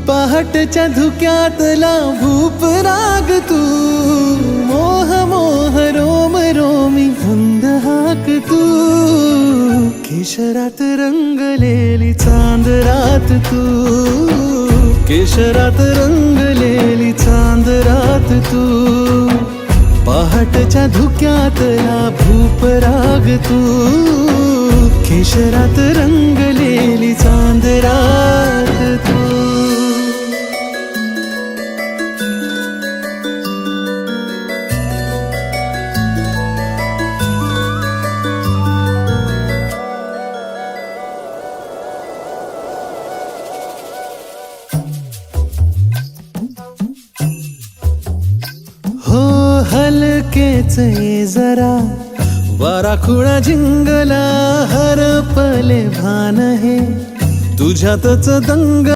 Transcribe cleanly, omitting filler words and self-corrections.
पहाटच्या धुक्यातला भूप राग तू, मोह मोह रोम रोमी धुंद हाक तू, केशरात रंगलेली चांद रात तू, केशरात रंगलेली चांद रात तू, पहाटच्या धुक्यातला भूप राग तू, केशरात रंगलेली चांद रात तू. हो हलकेच ये जरा वारा खुळा जिंगला, हरपले भान हे तुझ्यातच दंग